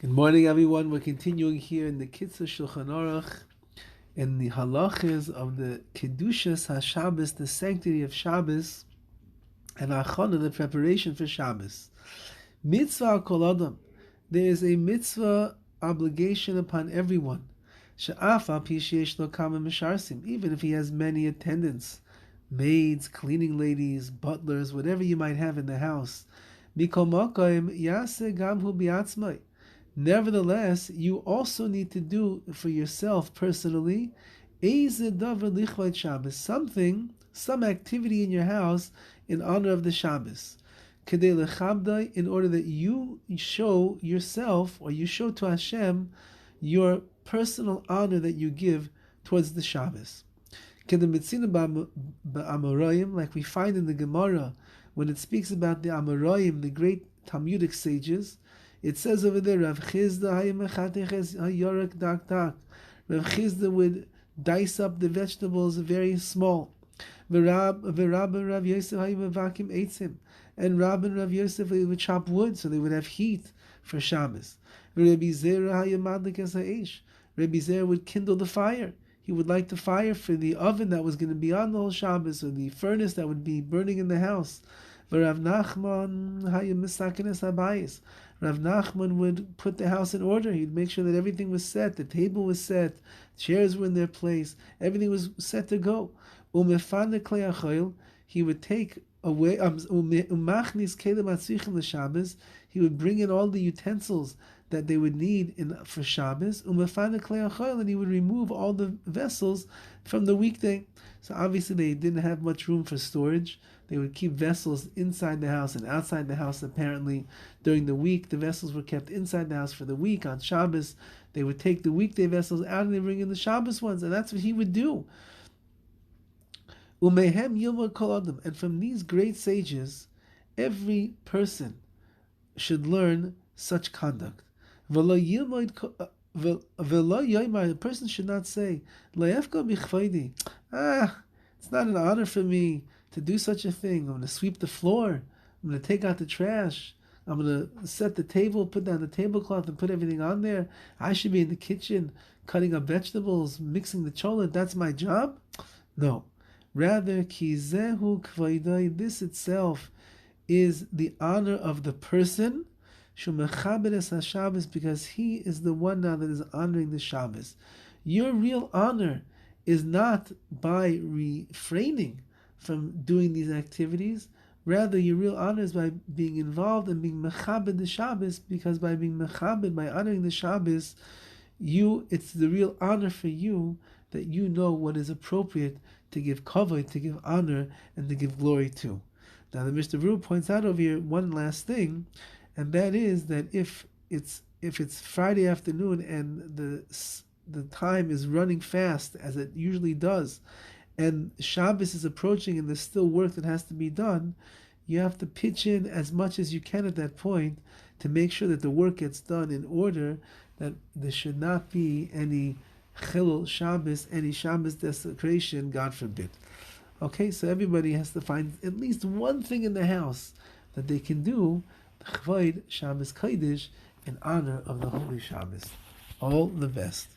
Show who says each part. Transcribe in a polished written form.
Speaker 1: Good morning, everyone. We're continuing here in the Kitzur Shulchan Aruch in the halachas of the Kedushas HaShabbos, the sanctity of Shabbos, and Achana, the preparation for Shabbos. Mitzvah kol adam. There is a mitzvah obligation upon everyone. She'af al pi sheyesh lo kama misharsim. Even if he has many attendants, maids, cleaning ladies, butlers, whatever you might have in the house. Mikol makayim yaseh gam hu biatzmai. Nevertheless, you also need to do for yourself personally something, some activity in your house in honor of the Shabbos. In order that you show yourself, or you show to Hashem, your personal honor that you give towards the Shabbos. Like we find in the Gemara, when it speaks about the Amoraim, the great Talmudic sages, it says over there, Rav Chizda Rav Chizda would dice up the vegetables very small. And Rab and Rav Yosef would chop wood so they would have heat for Shabbos. Rabbi Zer would kindle the fire. He would light the fire for the oven that was going to be on the whole Shabbos, or the furnace that would be burning in the house. Rav Nachman would put the house in order. He'd make sure that everything was set, the table was set, chairs were in their place, everything was set to go. He would take away, he would bring in all the utensils that they would need for Shabbos, and he would remove all the vessels from the weekday. So obviously they didn't have much room for storage. They would keep vessels inside the house and outside the house. Apparently, during the week, the vessels were kept inside the house for the week. On Shabbos, they would take the weekday vessels out and they bring in the Shabbos ones, and that's what he would do. And from these great sages, every person should learn such conduct. The person should not say, it's not an honor for me to do such a thing. I'm going to sweep the floor. I'm going to take out the trash. I'm going to set the table, put down the tablecloth, and put everything on there. I should be in the kitchen cutting up vegetables, mixing the chola. That's my job? No. Rather, kizehu kvaidai, this itself is the honor of the person, shumechaberes haShabbos, because he is the one now that is honoring the Shabbos. Your real honor is not by refraining from doing these activities. Rather, your real honor is by being involved and being mechabed the Shabbos, because by being mechabed, by honoring the Shabbos, it's the real honor for you that you know what is appropriate to give kavod, to give honor, and to give glory to. Now, the Mishnah Berurah points out over here one last thing, and that is that if it's Friday afternoon and the time is running fast, as it usually does, and Shabbos is approaching and there's still work that has to be done, you have to pitch in as much as you can at that point to make sure that the work gets done in order, that there should not be any chilul Shabbos, any Shabbos desecration, God forbid. Okay, so everybody has to find at least one thing in the house that they can do, Chvoid Shabbos Kodesh, in honor of the Holy Shabbos. All the best.